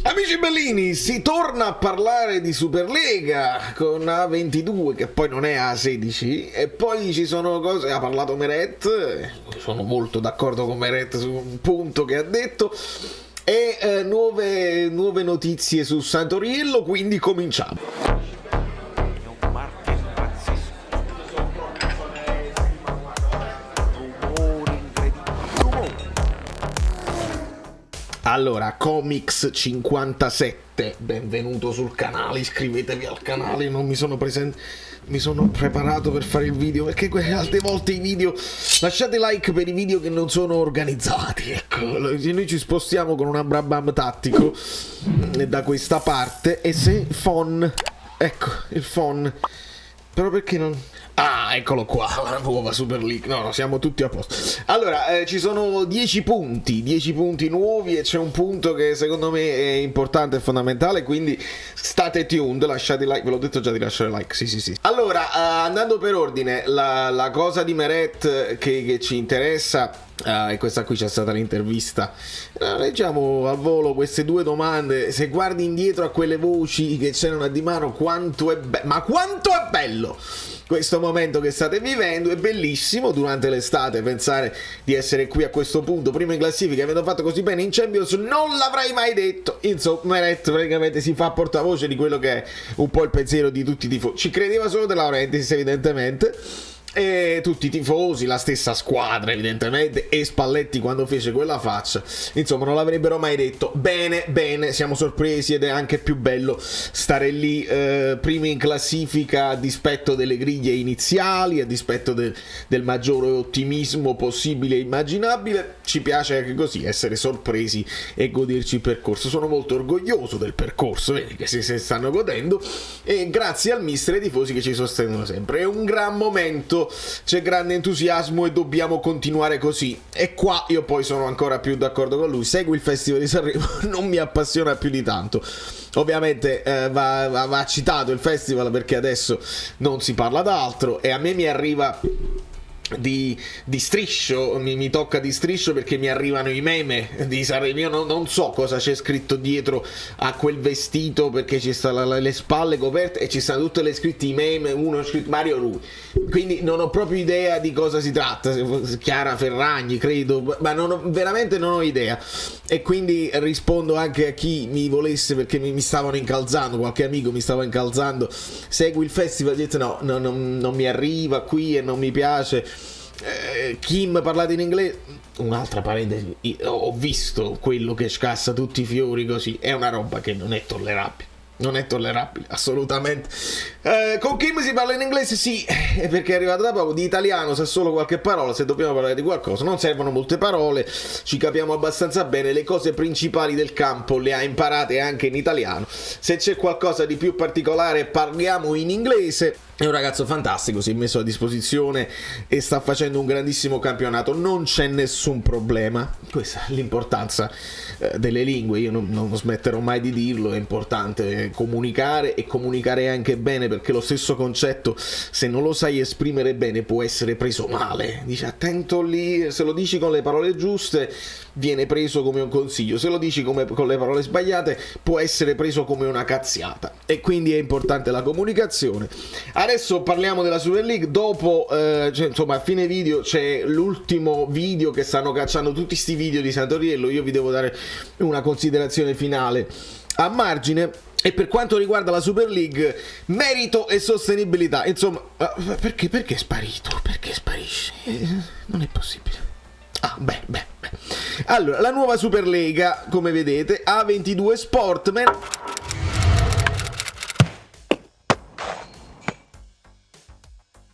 Amici bellini, si torna a parlare di Superlega con A22, che poi non è A16, e poi ci sono cose, ha parlato Meret, sono molto d'accordo con Meret su un punto che ha detto, e nuove notizie su Santoriello, quindi cominciamo. Allora, Comics57, benvenuto sul canale, iscrivetevi al canale, non mi sono preparato per fare il video, perché altre volte i video, lasciate like per i video che non sono organizzati, ecco, noi ci spostiamo con una Brabham tattico da questa parte, e se phon, ecco, il phon, però perché non... Ah, eccolo qua, la nuova Super League. No, siamo tutti a posto. Allora, ci sono 10 punti nuovi, e c'è un punto che secondo me è importante e fondamentale, quindi state tuned, lasciate like, ve l'ho detto già di lasciare like, sì. Allora, andando per ordine, la cosa di Meret che ci interessa, e questa qui c'è stata l'intervista, leggiamo al volo queste due domande. Se guardi indietro a quelle voci che c'erano a Di Mano, quanto è bello questo momento che state vivendo, è bellissimo. Durante l'estate pensare di essere qui a questo punto, prima in classifica, avendo fatto così bene in Champions, non l'avrei mai detto. Insomma, Meret praticamente si fa portavoce di quello che è un po' il pensiero di tutti i tifosi. Ci credeva solo De Laurentiis, evidentemente, e tutti i tifosi, la stessa squadra evidentemente, e Spalletti quando fece quella faccia, insomma non l'avrebbero mai detto. Bene, siamo sorpresi, ed è anche più bello stare lì primi in classifica, a dispetto delle griglie iniziali, a dispetto del maggiore ottimismo possibile e immaginabile. Ci piace anche così essere sorpresi e goderci il percorso. Sono molto orgoglioso del percorso, vedi che si stanno godendo, e grazie al mister e ai tifosi che ci sostengono sempre. È un gran momento, c'è grande entusiasmo e dobbiamo continuare così. E qua io poi sono ancora più d'accordo con lui. Segui il Festival di Sanremo, non mi appassiona più di tanto. Ovviamente va citato il festival, perché adesso non si parla d'altro, e a me mi arriva di striscio, mi tocca di striscio, perché mi arrivano i meme di Sanremo. Io non so cosa c'è scritto dietro a quel vestito, perché ci sta le spalle coperte e ci stanno tutte le scritte, i meme, uno è scritto Mario Rui, quindi non ho proprio idea di cosa si tratta. Chiara Ferragni credo, ma veramente non ho idea, e quindi rispondo anche a chi mi volesse, perché mi stavano incalzando, qualche amico mi stava incalzando: segui il festival. Ho detto no, non mi arriva qui e non mi piace. Kim, parlate in inglese. Un'altra parentesi, ho visto quello che scassa tutti i fiori così, è una roba che non è tollerabile, assolutamente. Con Kim si parla in inglese, sì, perché è arrivato da poco. Di italiano sa solo qualche parola. Se dobbiamo parlare di qualcosa non servono molte parole, ci capiamo abbastanza bene. Le cose principali del campo le ha imparate anche in italiano. Se c'è qualcosa di più particolare parliamo in inglese. È un ragazzo fantastico, si è messo a disposizione e sta facendo un grandissimo campionato, non c'è nessun problema. Questa è l'importanza delle lingue, io non smetterò mai di dirlo. È importante comunicare, e comunicare anche bene, perché lo stesso concetto, se non lo sai esprimere bene, può essere preso male. Dice attento lì, se lo dici con le parole giuste viene preso come un consiglio, se lo dici con le parole sbagliate può essere preso come una cazziata, e quindi è importante la comunicazione. Adesso parliamo della Super League. Dopo insomma, a fine video c'è l'ultimo video che stanno cacciando tutti sti video di Santoriello. Io vi devo dare una considerazione finale a margine. E per quanto riguarda la Super League, merito e sostenibilità, insomma, perché è sparito? Perché sparisce? Non è possibile. Beh. Allora, la nuova Superlega, come vedete, A22 Sportman,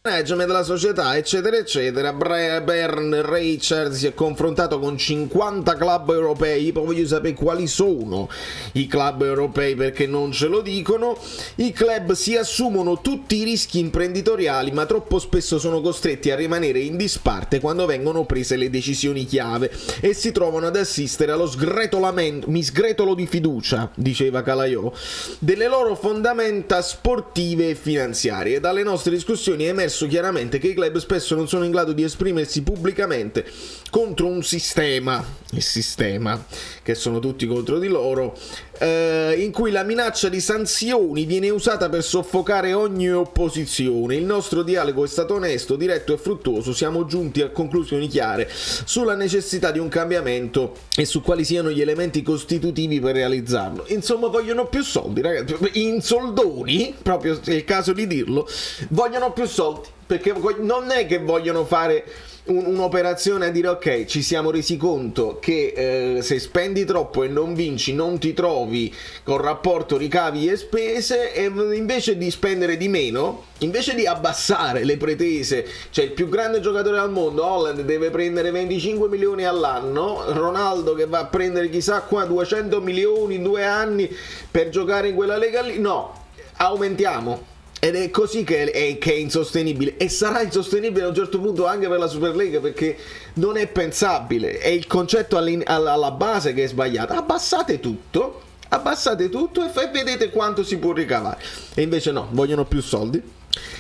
management della società, eccetera eccetera. Bern Reichard si è confrontato con 50 club europei. Poi voglio sapere quali sono i club europei, perché non ce lo dicono. I club si assumono tutti i rischi imprenditoriali, ma troppo spesso sono costretti a rimanere in disparte quando vengono prese le decisioni chiave, e si trovano ad assistere allo sgretolamento, mi sgretolo di fiducia, diceva Calaiò, delle loro fondamenta sportive e finanziarie. Dalle nostre discussioni è emerso chiaramente che i club spesso non sono in grado di esprimersi pubblicamente contro un sistema, il sistema, che sono tutti contro di loro, in cui la minaccia di sanzioni viene usata per soffocare ogni opposizione. Il nostro dialogo è stato onesto, diretto e fruttuoso, siamo giunti a conclusioni chiare sulla necessità di un cambiamento e su quali siano gli elementi costitutivi per realizzarlo. Insomma, vogliono più soldi, ragazzi, in soldoni, proprio è il caso di dirlo, vogliono più soldi, perché non è che vogliono fare un'operazione a dire ok, ci siamo resi conto che se spendi troppo e non vinci non ti trovi con rapporto ricavi e spese, e invece di spendere di meno, invece di abbassare le pretese, cioè il più grande giocatore al mondo, Holland, deve prendere 25 milioni all'anno, Ronaldo che va a prendere chissà qua 200 milioni in 2 anni per giocare in quella lega lì, no, aumentiamo. Ed è così che è insostenibile, e sarà insostenibile a un certo punto anche per la Superlega, perché non è pensabile, è il concetto alla base che è sbagliato. Abbassate tutto e vedete quanto si può ricavare. E invece no, vogliono più soldi.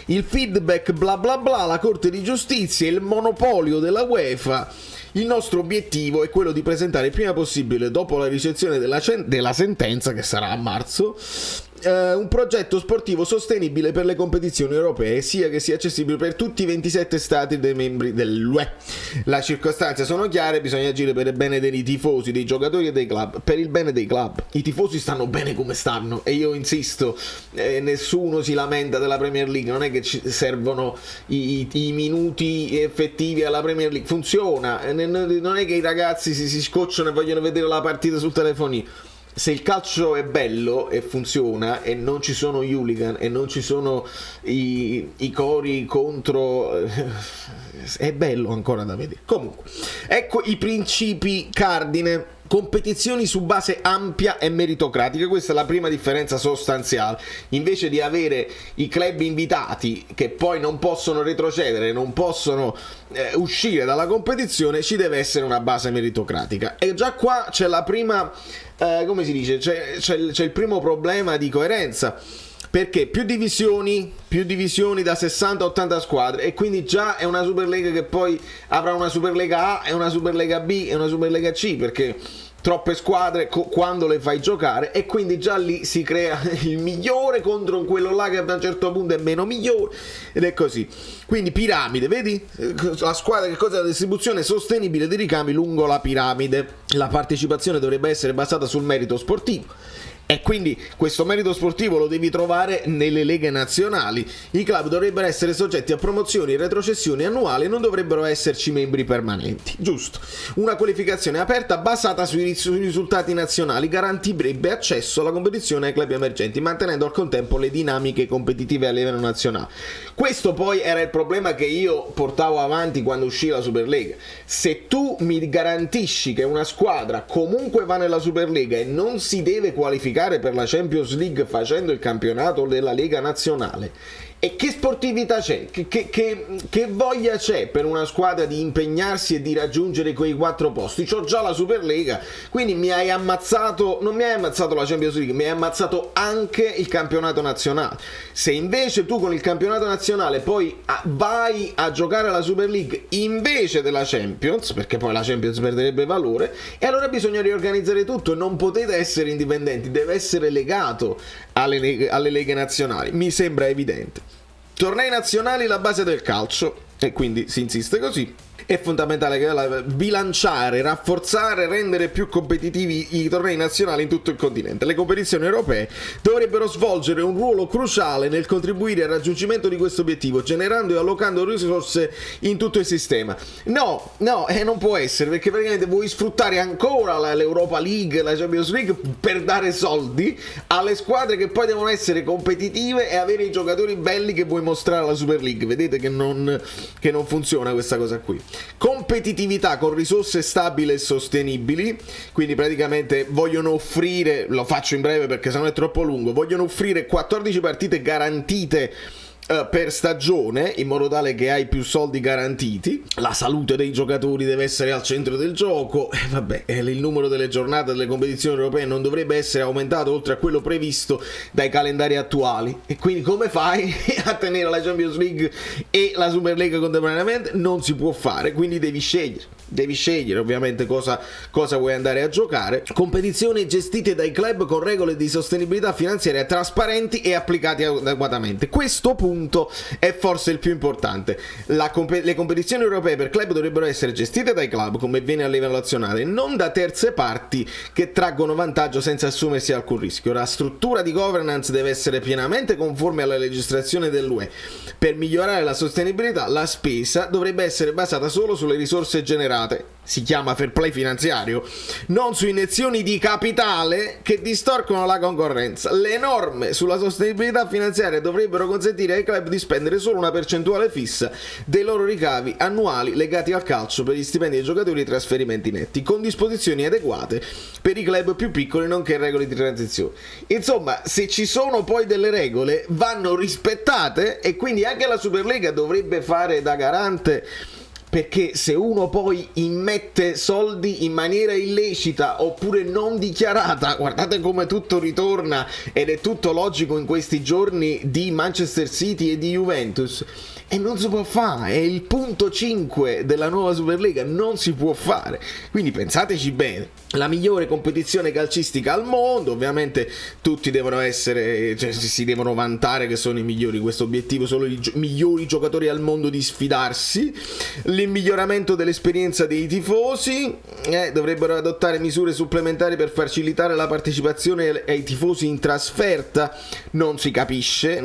Il feedback bla bla bla, la Corte di Giustizia, il monopolio della UEFA. Il nostro obiettivo è quello di presentare il prima possibile, dopo la ricezione della sentenza, che sarà a marzo, un progetto sportivo sostenibile per le competizioni europee, sia che sia accessibile per tutti i 27 stati dei membri dell'UE. Le circostanze sono chiare, bisogna agire per il bene dei tifosi, dei giocatori e dei club, per il bene dei club. I tifosi stanno bene come stanno, e io insisto, nessuno si lamenta della Premier League, non è che ci servono i minuti effettivi alla Premier League, funziona, non è che i ragazzi si scocciano e vogliono vedere la partita sul telefonino. Se il calcio è bello e funziona e non ci sono gli hooligan e non ci sono i cori contro, è bello ancora da vedere. Comunque, ecco i principi cardine. Competizioni su base ampia e meritocratica, questa è la prima differenza sostanziale. Invece di avere i club invitati che poi non possono retrocedere, non possono uscire dalla competizione, ci deve essere una base meritocratica. E già qua c'è la prima, come si dice, c'è il primo problema di coerenza. Perché più divisioni da 60 a 80 squadre, e quindi già è una Superlega che poi avrà una Superlega A e una Superlega B e una Superlega C, perché troppe squadre quando le fai giocare, e quindi già lì si crea il migliore contro quello là che a un certo punto è meno migliore, ed è così. Quindi piramide, vedi? La squadra che cosa? La distribuzione sostenibile dei ricambi lungo la piramide. La partecipazione dovrebbe essere basata sul merito sportivo, e quindi questo merito sportivo lo devi trovare nelle leghe nazionali. I club dovrebbero essere soggetti a promozioni e retrocessioni annuali e non dovrebbero esserci membri permanenti. Giusto. Una qualificazione aperta basata sui risultati nazionali garantirebbe accesso alla competizione ai club emergenti, mantenendo al contempo le dinamiche competitive a livello nazionale. Questo poi era il problema che io portavo avanti quando uscì la Superlega. Se tu mi garantisci che una squadra comunque va nella Superlega e non si deve qualificare per la Champions League facendo il campionato della Lega Nazionale, e che sportività c'è? Che voglia c'è per una squadra di impegnarsi e di raggiungere quei 4 posti? C'ho già la Superlega, quindi mi hai ammazzato, non mi hai ammazzato la Champions League, mi hai ammazzato anche il campionato nazionale. Se invece tu con il campionato nazionale poi vai a giocare alla Super League invece della Champions, perché poi la Champions perderebbe valore, e allora bisogna riorganizzare tutto, non potete essere indipendenti, deve essere legato alle leghe nazionali, mi sembra evidente. Tornei nazionali, la base del calcio, e quindi si insiste così. È fondamentale bilanciare, rafforzare, rendere più competitivi i tornei nazionali in tutto il continente. Le competizioni europee dovrebbero svolgere un ruolo cruciale nel contribuire al raggiungimento di questo obiettivo, generando e allocando risorse in tutto il sistema. No, non può essere, perché praticamente vuoi sfruttare ancora l'Europa League, la Champions League per dare soldi alle squadre che poi devono essere competitive e avere i giocatori belli che vuoi mostrare alla Super League. Vedete che non funziona questa cosa qui. Competitività con risorse stabili e sostenibili, quindi praticamente vogliono offrire, lo faccio in breve perché sennò è troppo lungo, vogliono offrire 14 partite garantite per stagione, in modo tale che hai più soldi garantiti. La salute dei giocatori deve essere al centro del gioco, il numero delle giornate delle competizioni europee non dovrebbe essere aumentato oltre a quello previsto dai calendari attuali, e quindi come fai a tenere la Champions League e la Super League contemporaneamente? Non si può fare, quindi devi scegliere. devi scegliere ovviamente cosa vuoi andare a giocare. Competizioni gestite dai club con regole di sostenibilità finanziaria trasparenti e applicate adeguatamente. Questo punto è forse il più importante. Le competizioni europee per club dovrebbero essere gestite dai club, come viene a livello nazionale, non da terze parti che traggono vantaggio senza assumersi alcun rischio. La struttura di governance deve essere pienamente conforme alla legislazione dell'UE. Per migliorare la sostenibilità, la spesa dovrebbe essere basata solo sulle risorse generate, si chiama fair play finanziario, non su iniezioni di capitale che distorcono la concorrenza. Le norme sulla sostenibilità finanziaria dovrebbero consentire ai club di spendere solo una percentuale fissa dei loro ricavi annuali legati al calcio per gli stipendi dei giocatori e i trasferimenti netti, con disposizioni adeguate per i club più piccoli, nonché regole di transizione. Insomma, se ci sono poi delle regole, vanno rispettate, e quindi anche la Superlega dovrebbe fare da garante, perché se uno poi immette soldi in maniera illecita oppure non dichiarata, guardate come tutto ritorna, ed è tutto logico in questi giorni di Manchester City e di Juventus, e non si può fare, è il punto 5 della nuova Superlega, non si può fare, quindi pensateci bene. La migliore competizione calcistica al mondo, ovviamente tutti devono essere, cioè si devono vantare che sono i migliori, questo obiettivo, solo i migliori giocatori al mondo di sfidarsi. Il miglioramento dell'esperienza dei tifosi, dovrebbero adottare misure supplementari per facilitare la partecipazione ai tifosi in trasferta, non si capisce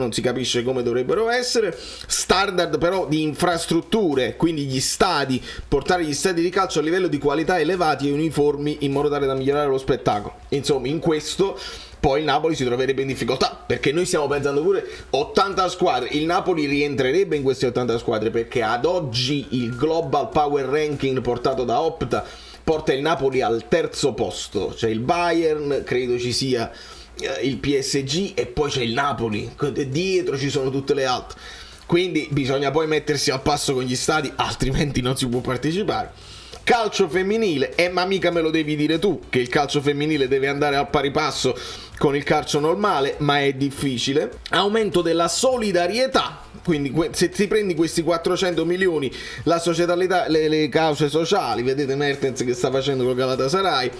come dovrebbero essere. Standard però di infrastrutture, quindi gli stadi, portare gli stadi di calcio a livello di qualità elevati e uniformi in modo tale da migliorare lo spettacolo. Insomma, in questo poi il Napoli si troverebbe in difficoltà, perché noi stiamo pensando pure 80 squadre, il Napoli rientrerebbe in queste 80 squadre, perché ad oggi il Global Power Ranking portato da Opta porta il Napoli al terzo posto, cioè il Bayern, credo ci sia il PSG e poi c'è il Napoli, dietro ci sono tutte le altre, quindi bisogna poi mettersi al passo con gli stadi, altrimenti non si può partecipare. Calcio femminile, ma mica me lo devi dire tu che il calcio femminile deve andare al pari passo con il calcio normale, ma è difficile. Aumento della solidarietà, quindi se ti prendi questi 400 milioni, la società, le cause sociali, vedete Mertens che sta facendo con Galatasaray,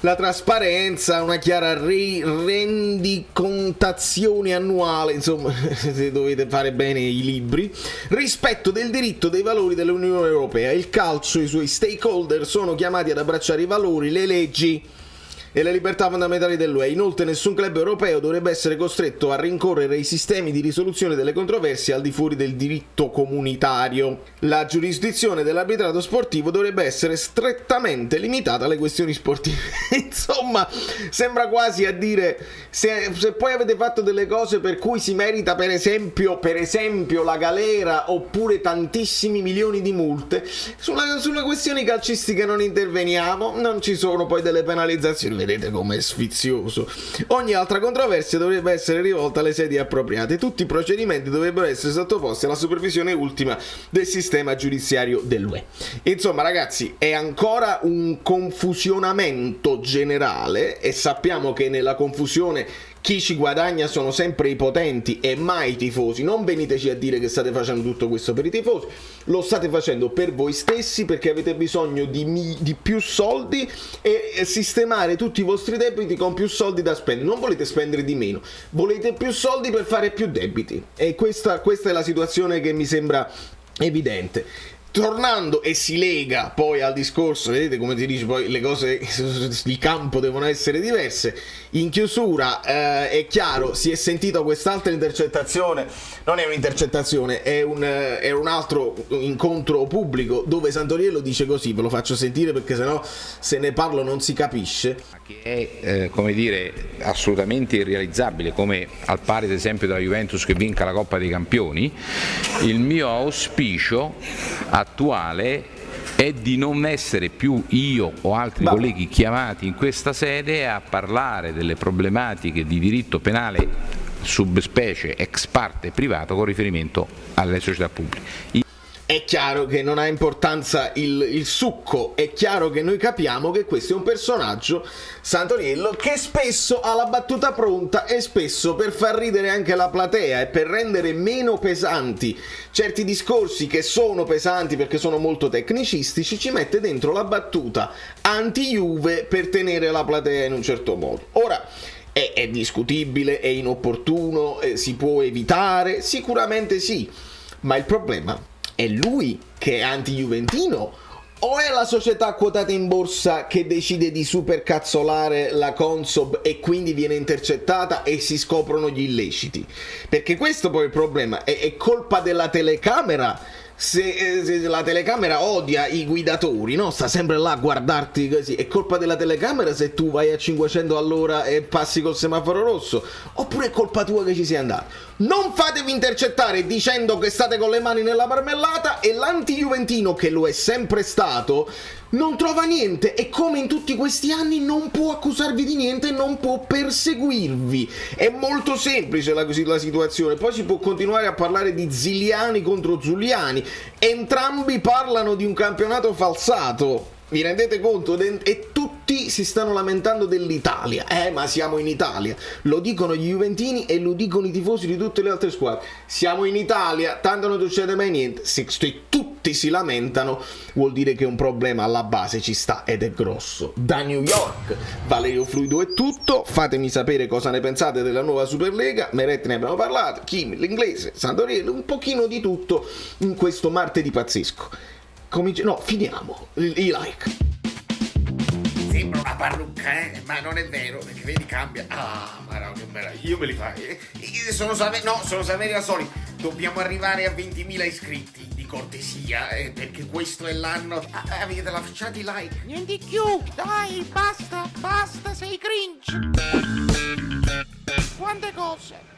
la trasparenza, una chiara rendicontazione annuale, insomma, se dovete fare bene i libri, rispetto del diritto dei valori dell'Unione Europea. Il calcio e i suoi stakeholder sono chiamati ad abbracciare i valori, le leggi e le libertà fondamentali dell'UE. Inoltre nessun club europeo dovrebbe essere costretto a rincorrere i sistemi di risoluzione delle controversie al di fuori del diritto comunitario. La giurisdizione dell'arbitrato sportivo dovrebbe essere strettamente limitata alle questioni sportive. Insomma, sembra quasi a dire, se poi avete fatto delle cose per cui si merita per esempio la galera oppure tantissimi milioni di multe, sulle questioni calcistiche non interveniamo, non ci sono poi delle penalizzazioni. Vedete com'è sfizioso. Ogni altra controversia dovrebbe essere rivolta alle sedi appropriate. Tutti i procedimenti dovrebbero essere sottoposti alla supervisione ultima del sistema giudiziario dell'UE. Insomma, ragazzi, è ancora un confusionamento generale e sappiamo che nella confusione chi ci guadagna sono sempre i potenti e mai i tifosi. Non veniteci a dire che state facendo tutto questo per i tifosi, lo state facendo per voi stessi, perché avete bisogno di più soldi e sistemare tutti i vostri debiti con più soldi da spendere. Non volete spendere di meno, volete più soldi per fare più debiti, e questa è la situazione che mi sembra evidente. Tornando, e si lega poi al discorso, vedete come si dice, poi le cose di campo devono essere diverse. In chiusura è chiaro, si è sentito quest'altra intercettazione, non è un'intercettazione, è un altro incontro pubblico dove Santoriello dice così, ve lo faccio sentire perché sennò se ne parlo non si capisce. Che è come dire assolutamente irrealizzabile, come al pari ad esempio della Juventus che vinca la Coppa dei Campioni. Il mio auspicio attuale è di non essere più io o altri colleghi chiamati in questa sede a parlare delle problematiche di diritto penale subspecie ex parte privato con riferimento alle società pubbliche. è chiaro che non ha importanza il succo, è chiaro che noi capiamo che questo è un personaggio, Santoriello, che spesso ha la battuta pronta e spesso, per far ridere anche la platea e per rendere meno pesanti certi discorsi che sono pesanti perché sono molto tecnicistici, ci mette dentro la battuta anti-Juve per tenere la platea in un certo modo. Ora, è discutibile, è inopportuno, si può evitare? Sicuramente sì, ma il problema è lui che è anti-juventino o è la società quotata in borsa che decide di supercazzolare la Consob e quindi viene intercettata e si scoprono gli illeciti? Perché questo poi è il problema, è colpa della telecamera. Se la telecamera odia i guidatori, no? Sta sempre là a guardarti così. È colpa della telecamera se tu vai a 500 all'ora e passi col semaforo rosso? Oppure è colpa tua che ci sei andato? Non fatevi intercettare dicendo che state con le mani nella marmellata e l'anti-juventino, che lo è sempre stato, non trova niente e come in tutti questi anni non può accusarvi di niente, non può perseguirvi. È molto semplice la situazione. Poi si può continuare a parlare di Ziliani contro Giuliani. Entrambi parlano di un campionato falsato. Vi rendete conto? E tutti si stanno lamentando dell'Italia. Ma siamo in Italia. Lo dicono gli juventini e lo dicono i tifosi di tutte le altre squadre. Siamo in Italia, tanto non succede mai niente. Se tutti si lamentano, vuol dire che un problema alla base ci sta ed è grosso. Da New York, Valerio Fluido è tutto. Fatemi sapere cosa ne pensate della nuova Superlega. Meretti ne abbiamo parlato, Kim, l'inglese, Santoriello, un pochino di tutto in questo martedì pazzesco. Finiamo i like. Sembra una parrucca, ma non è vero, perché vedi cambia. Ma no, che meraviglia, io me li fai. Sono Saverio Asoli. Dobbiamo arrivare a 20.000 iscritti, di cortesia, perché questo è l'anno. Avete lasciato i like. Niente più, dai, basta, sei cringe. Quante cose.